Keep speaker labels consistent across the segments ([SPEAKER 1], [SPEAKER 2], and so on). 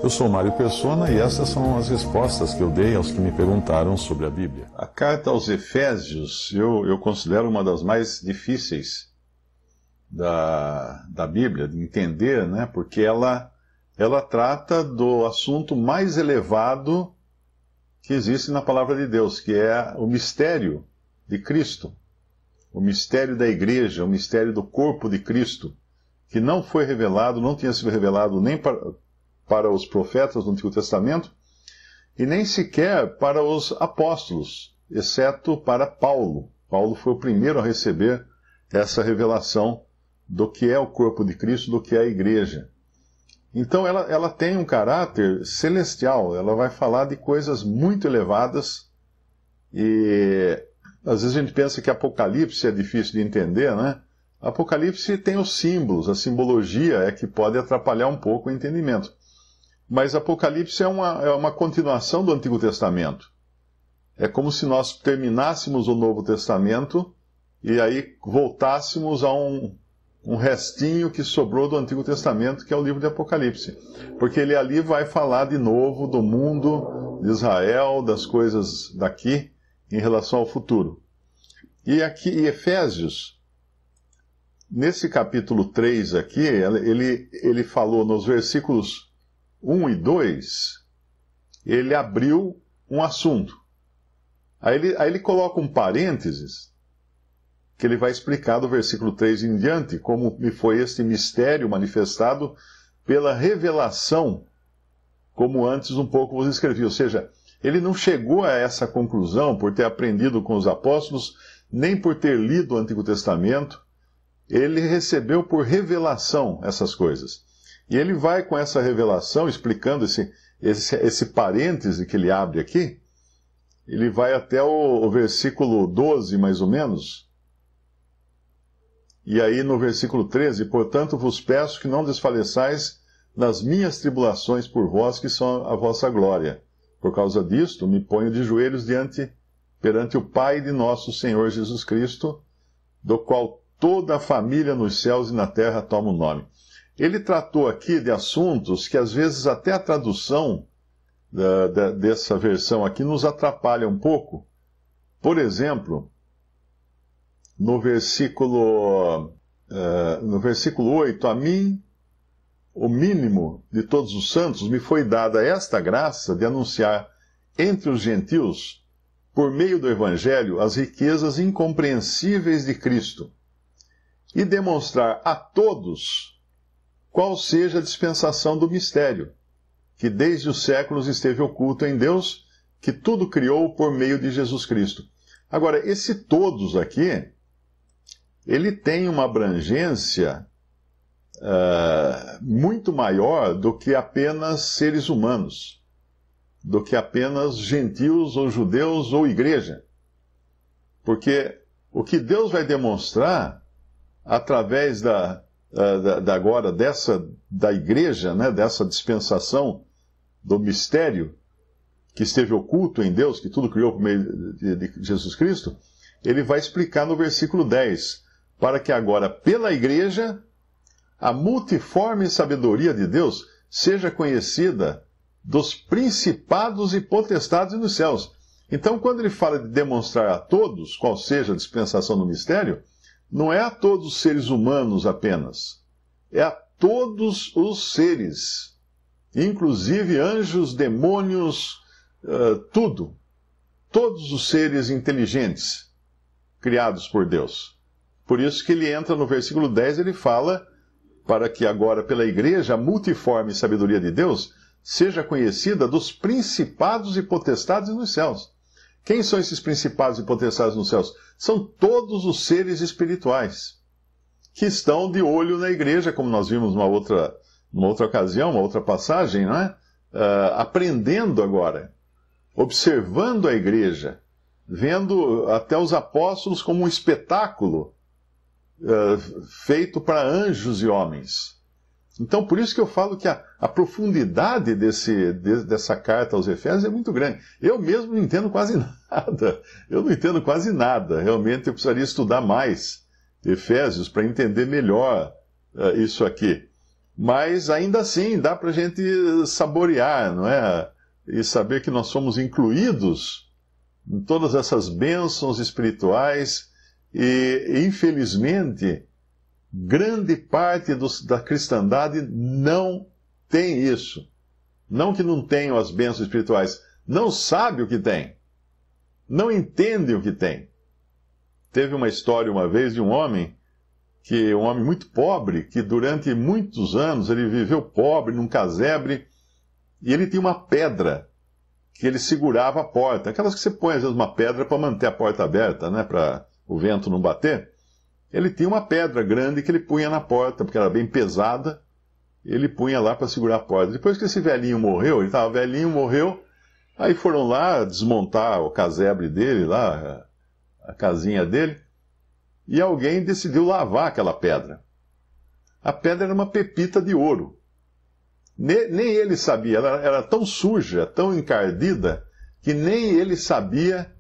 [SPEAKER 1] Eu sou Mário Persona e essas são as respostas que eu dei aos que me perguntaram sobre a Bíblia.
[SPEAKER 2] A carta aos Efésios eu considero uma das mais difíceis da Bíblia, de entender, né? Porque ela trata do assunto mais elevado que existe na palavra de Deus, que é o mistério de Cristo, o mistério da igreja, o mistério do corpo de Cristo, que não foi revelado, não tinha sido revelado nem para os profetas do Antigo Testamento, e nem sequer para os apóstolos, exceto para Paulo. Paulo foi o primeiro a receber essa revelação do que é o corpo de Cristo, do que é a igreja. Então ela tem um caráter celestial, ela vai falar de coisas muito elevadas, e às vezes a gente pensa que Apocalipse é difícil de entender, né? Apocalipse tem os símbolos, a simbologia é que pode atrapalhar um pouco o entendimento. Mas Apocalipse é uma continuação do Antigo Testamento. É como se nós terminássemos o Novo Testamento e aí voltássemos a um restinho que sobrou do Antigo Testamento, que é o livro de Apocalipse. Porque ele ali vai falar de novo do mundo, de Israel, das coisas daqui, em relação ao futuro. E aqui, em Efésios, nesse capítulo 3 aqui, ele falou nos versículos 1 e 2, ele abriu um assunto. Aí ele coloca um parênteses, que ele vai explicar do versículo 3 em diante, como me foi este mistério manifestado pela revelação, como antes um pouco vos escrevi. Ou seja, ele não chegou a essa conclusão por ter aprendido com os apóstolos, nem por ter lido o Antigo Testamento. Ele recebeu por revelação essas coisas. E ele vai com essa revelação, explicando esse parêntese que ele abre aqui, ele vai até o versículo 12, mais ou menos. E aí no versículo 13, portanto vos peço que não desfaleçais nas minhas tribulações por vós, que são a vossa glória. Por causa disto, me ponho de joelhos perante o Pai de nosso Senhor Jesus Cristo, do qual toda a família nos céus e na terra toma o nome. Ele tratou aqui de assuntos que às vezes até a tradução dessa versão aqui nos atrapalha um pouco. Por exemplo, no versículo 8, a mim, o mínimo de todos os santos, me foi dada esta graça de anunciar entre os gentios, por meio do Evangelho, as riquezas incompreensíveis de Cristo, e demonstrar a todos qual seja a dispensação do mistério, que desde os séculos esteve oculto em Deus, que tudo criou por meio de Jesus Cristo. Agora, esse todos aqui, ele tem uma abrangência muito maior do que apenas seres humanos, do que apenas gentios ou judeus ou igreja. Porque o que Deus vai demonstrar através da igreja, né, dessa dispensação do mistério que esteve oculto em Deus, que tudo criou por meio de Jesus Cristo, ele vai explicar no versículo 10, para que agora, pela igreja, a multiforme sabedoria de Deus seja conhecida dos principados e potestades nos céus. Então, quando ele fala de demonstrar a todos qual seja a dispensação do mistério, não é a todos os seres humanos apenas, é a todos os seres, inclusive anjos, demônios, tudo. Todos os seres inteligentes criados por Deus. Por isso que ele entra no versículo 10, ele fala, para que agora pela igreja a multiforme sabedoria de Deus seja conhecida dos principados e potestades nos céus. Quem são esses principados e potestades nos céus? São todos os seres espirituais que estão de olho na igreja, como nós vimos numa outra ocasião, uma outra passagem, não é? Aprendendo agora, observando a igreja, vendo até os apóstolos como um espetáculo feito para anjos e homens. Então, por isso que eu falo que a profundidade dessa carta aos Efésios é muito grande. Eu mesmo não entendo quase nada. Eu não entendo quase nada. Realmente eu precisaria estudar mais Efésios para entender melhor isso aqui. Mas ainda assim dá para a gente saborear, não é? E saber que nós somos incluídos em todas essas bênçãos espirituais e infelizmente, grande parte da cristandade não tem isso. Não que não tenham as bênçãos espirituais, não sabe o que tem. Não entende o que tem. Teve uma história uma vez de um homem muito pobre, que durante muitos anos ele viveu pobre num casebre, e ele tinha uma pedra que ele segurava a porta. Aquelas que você põe, às vezes, uma pedra para manter a porta aberta, né, para o vento não bater. Ele tinha uma pedra grande que ele punha na porta, porque era bem pesada, ele punha lá para segurar a porta. Depois que esse velhinho morreu, ele estava velhinho, morreu, aí foram lá desmontar o casebre dele, lá, a casinha dele, e alguém decidiu lavar aquela pedra. A pedra era uma pepita de ouro. Nem ele sabia, ela era tão suja, tão encardida, que nem ele sabia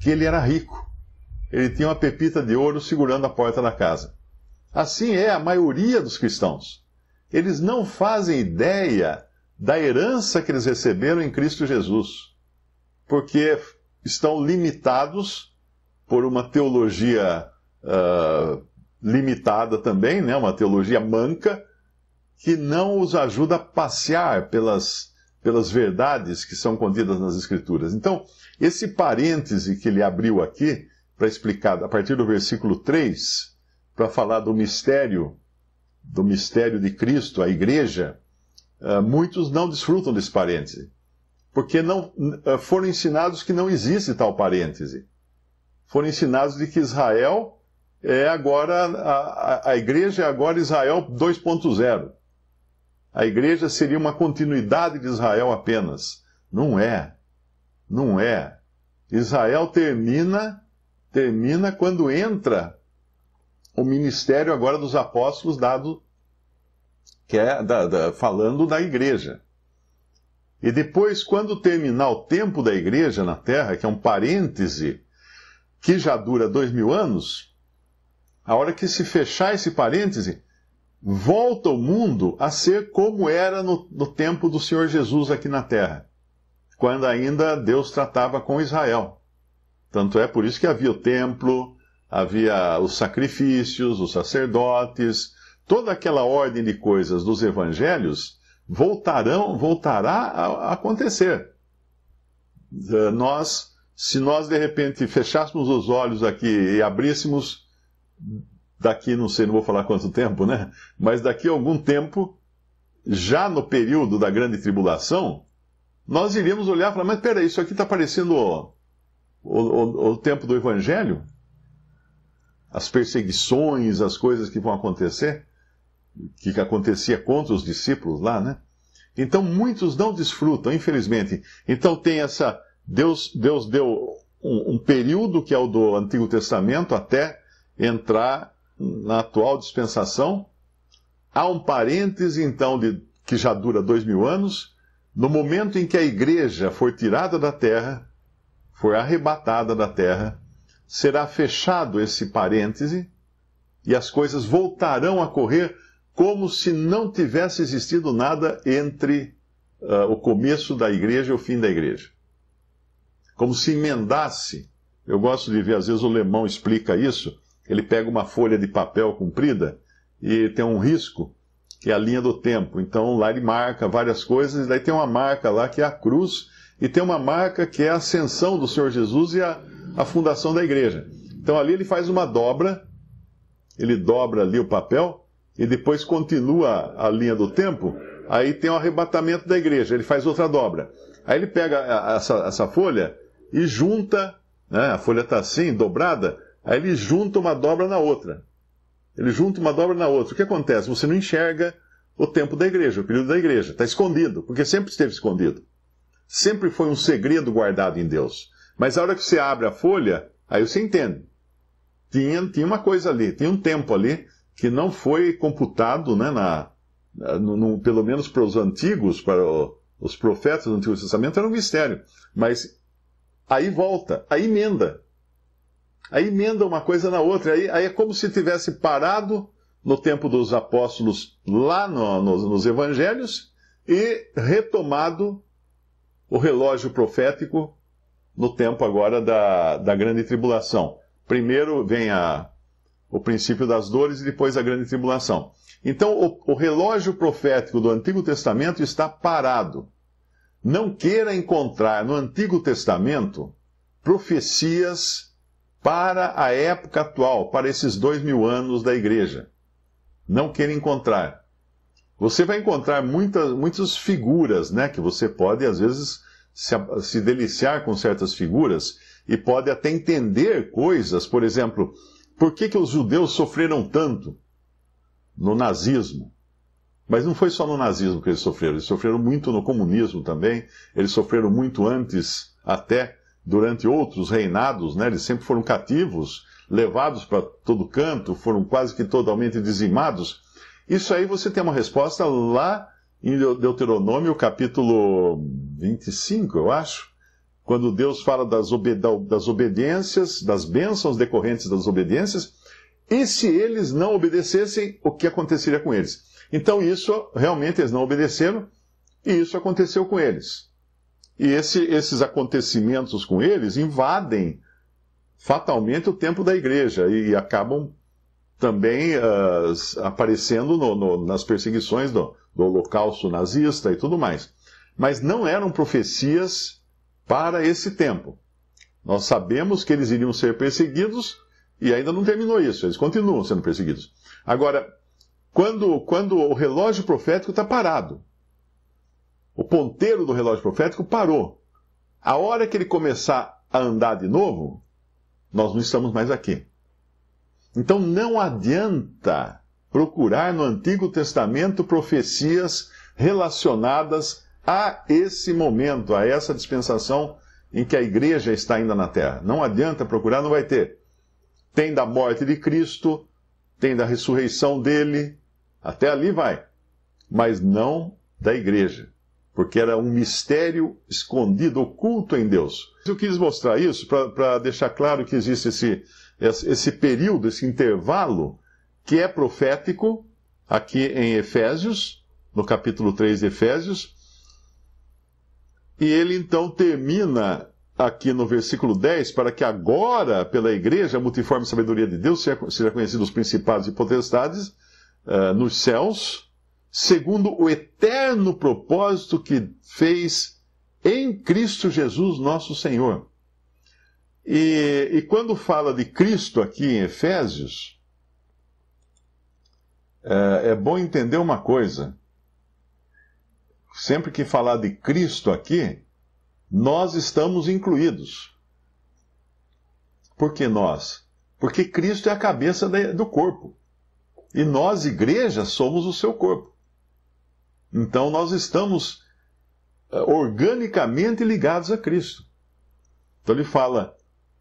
[SPEAKER 2] que ele era rico. Ele tinha uma pepita de ouro segurando a porta da casa. Assim é a maioria dos cristãos. Eles não fazem ideia da herança que eles receberam em Cristo Jesus, porque estão limitados por uma teologia limitada também, né? Uma teologia manca, que não os ajuda a passear pelas verdades que são contidas nas Escrituras. Então, esse parêntese que ele abriu aqui, para explicar, a partir do versículo 3, para falar do mistério de Cristo, a igreja, muitos não desfrutam desse parêntese, porque não foram ensinados que não existe tal parêntese. Foram ensinados de que Israel é agora, a igreja é agora Israel 2.0. A igreja seria uma continuidade de Israel apenas. Não é. Não é. Israel termina quando entra o ministério agora dos apóstolos dado, que é falando da igreja. E depois, quando terminar o tempo da igreja na terra, que é um parêntese que já dura 2000 anos, a hora que se fechar esse parêntese, volta o mundo a ser como era no tempo do Senhor Jesus aqui na terra, quando ainda Deus tratava com Israel. Tanto é por isso que havia o templo, havia os sacrifícios, os sacerdotes, toda aquela ordem de coisas dos evangelhos voltará a acontecer. Se nós de repente fechássemos os olhos aqui e abríssemos daqui, não vou falar quanto tempo, né? Mas daqui a algum tempo, já no período da grande tribulação, nós iríamos olhar e falar, mas peraí, isso aqui está parecendo o tempo do Evangelho? As perseguições, as coisas que vão acontecer, que acontecia contra os discípulos lá, né? Então muitos não desfrutam, infelizmente. Então tem essa... Deus deu um período que é o do Antigo Testamento até entrar na atual dispensação. Há um parêntese, então, que já dura 2000 anos. No momento em que a igreja for tirada da terra, for arrebatada da terra, será fechado esse parêntese e as coisas voltarão a correr como se não tivesse existido nada entre o começo da igreja e o fim da igreja. Como se emendasse. Eu gosto de ver, às vezes o Lemão explica isso. Ele pega uma folha de papel comprida e tem um risco, que é a linha do tempo. Então lá ele marca várias coisas, e daí tem uma marca lá que é a cruz, e tem uma marca que é a ascensão do Senhor Jesus e a fundação da igreja. Então ali ele faz uma dobra, ele dobra ali o papel, e depois continua a linha do tempo, aí tem o arrebatamento da igreja, ele faz outra dobra. Aí ele pega essa folha e junta, né, a folha está assim, dobrada, aí ele junta uma dobra na outra. Ele junta uma dobra na outra. O que acontece? Você não enxerga o tempo da igreja, o período da igreja. Está escondido, porque sempre esteve escondido. Sempre foi um segredo guardado em Deus. Mas a hora que você abre a folha, aí você entende. Tinha uma coisa ali, tinha um tempo ali que não foi computado, né, pelo menos para os antigos, para os profetas do Antigo Testamento, era um mistério. Mas aí volta, aí emenda. Aí emenda uma coisa na outra. Aí é como se tivesse parado no tempo dos apóstolos, lá nos evangelhos, e retomado o relógio profético no tempo agora da grande tribulação. Primeiro vem o princípio das dores e depois a grande tribulação. Então, o relógio profético do Antigo Testamento está parado. Não queira encontrar no Antigo Testamento profecias para a época atual, para esses 2000 anos da igreja. Não queira encontrar. Você vai encontrar muitas figuras, né, que você pode, às vezes, se deliciar com certas figuras e pode até entender coisas. Por exemplo, por que os judeus sofreram tanto no nazismo? Mas não foi só no nazismo que eles sofreram muito no comunismo também, eles sofreram muito antes, até durante outros reinados, né? Eles sempre foram cativos, levados para todo canto, foram quase que totalmente dizimados. Isso aí você tem uma resposta lá em Deuteronômio, capítulo 25, eu acho, quando Deus fala das obediências, das bênçãos decorrentes das obediências, e se eles não obedecessem, o que aconteceria com eles? Então isso, realmente, eles não obedeceram, e isso aconteceu com eles. E esses acontecimentos com eles invadem fatalmente o templo da igreja e acabam também aparecendo nas perseguições do Holocausto nazista e tudo mais. Mas não eram profecias para esse tempo. Nós sabemos que eles iriam ser perseguidos e ainda não terminou isso, eles continuam sendo perseguidos. Agora, quando o relógio profético está parado, o ponteiro do relógio profético parou. A hora que ele começar a andar de novo, nós não estamos mais aqui. Então não adianta procurar no Antigo Testamento profecias relacionadas a esse momento, a essa dispensação em que a igreja está ainda na terra. Não adianta procurar, não vai ter. Tem da morte de Cristo, tem da ressurreição dele, até ali vai. Mas não da igreja. Porque era um mistério escondido, oculto em Deus. Eu quis mostrar isso para deixar claro que existe esse período, esse intervalo, que é profético, aqui em Efésios, no capítulo 3 de Efésios, e ele então termina aqui no versículo 10, para que agora, pela igreja, a multiforme sabedoria de Deus, seja conhecido os principados e potestades nos céus, segundo o eterno propósito que fez em Cristo Jesus, nosso Senhor. E quando fala de Cristo aqui em Efésios, é bom entender uma coisa. Sempre que falar de Cristo aqui, nós estamos incluídos. Por que nós? Porque Cristo é a cabeça do corpo. E nós, igreja, somos o seu corpo. Então nós estamos organicamente ligados a Cristo. Então ele fala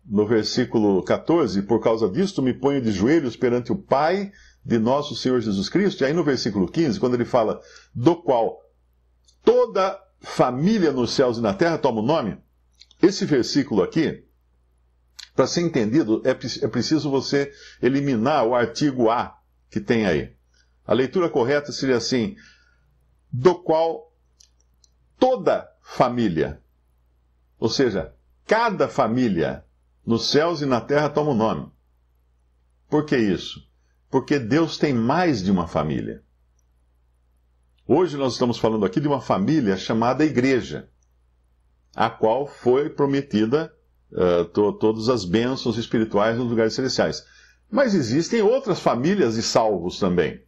[SPEAKER 2] no versículo 14, por causa disto me ponho de joelhos perante o Pai de nosso Senhor Jesus Cristo. E aí no versículo 15, quando ele fala do qual toda família nos céus e na terra toma o nome, esse versículo aqui, para ser entendido, é preciso você eliminar o artigo A que tem aí. A leitura correta seria assim: do qual toda família, ou seja, cada família nos céus e na terra toma o nome. Por que isso? Porque Deus tem mais de uma família. Hoje nós estamos falando aqui de uma família chamada Igreja, a qual foi prometida todas as bênçãos espirituais nos lugares celestiais. Mas existem outras famílias de salvos também,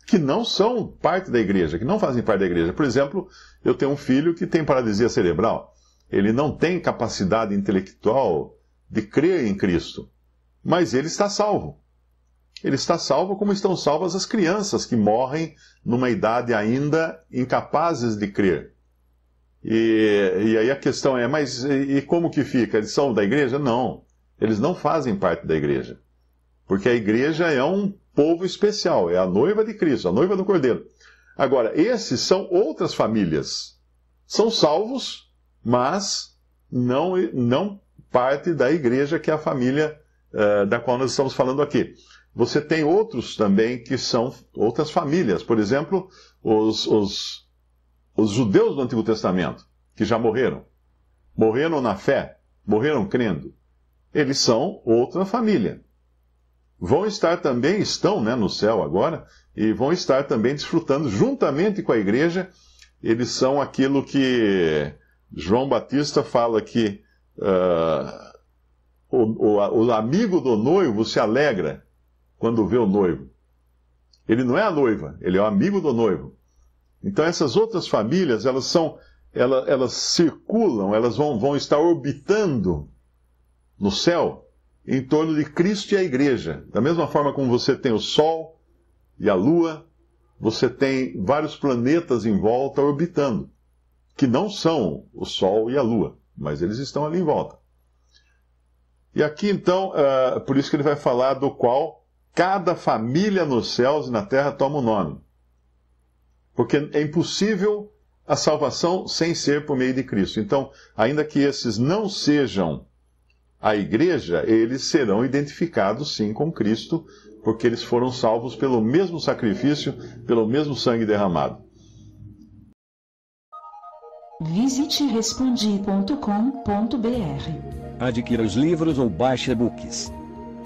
[SPEAKER 2] que não são parte da igreja, que não fazem parte da igreja. Por exemplo, eu tenho um filho que tem paralisia cerebral. Ele não tem capacidade intelectual de crer em Cristo, mas ele está salvo. Ele está salvo como estão salvas as crianças que morrem numa idade ainda incapazes de crer. E aí a questão é, mas e como que fica? Eles são da igreja? Não, eles não fazem parte da igreja. Porque a igreja é um povo especial, é a noiva de Cristo, a noiva do Cordeiro. Agora, esses são outras famílias. São salvos, mas não parte da igreja, que é a família da qual nós estamos falando aqui. você tem outros também que são outras famílias. Por exemplo, os judeus do Antigo Testamento, que já morreram. Morreram na fé, morreram crendo. Eles são outra família. Vão estar também, estão, né, no céu agora, e vão estar também desfrutando juntamente com a igreja. Eles são aquilo que João Batista fala que o amigo do noivo se alegra quando vê o noivo. Ele não é a noiva, ele é o amigo do noivo. Então essas outras famílias, elas circulam, elas vão estar orbitando no céu em torno de Cristo e a igreja. Da mesma forma como você tem o Sol e a Lua, você tem vários planetas em volta orbitando, que não são o Sol e a Lua, mas eles estão ali em volta. E aqui então, por isso que ele vai falar do qual cada família nos céus e na terra toma o nome. Porque é impossível a salvação sem ser por meio de Cristo. Então, ainda que esses não sejam a igreja, eles serão identificados sim com Cristo, porque eles foram salvos pelo mesmo sacrifício, pelo mesmo sangue derramado.
[SPEAKER 3] Visite respondi.com.br.
[SPEAKER 4] Adquira os livros ou baixe e-books.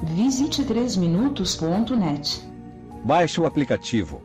[SPEAKER 3] Visite 3minutos.net.
[SPEAKER 4] Baixe o aplicativo.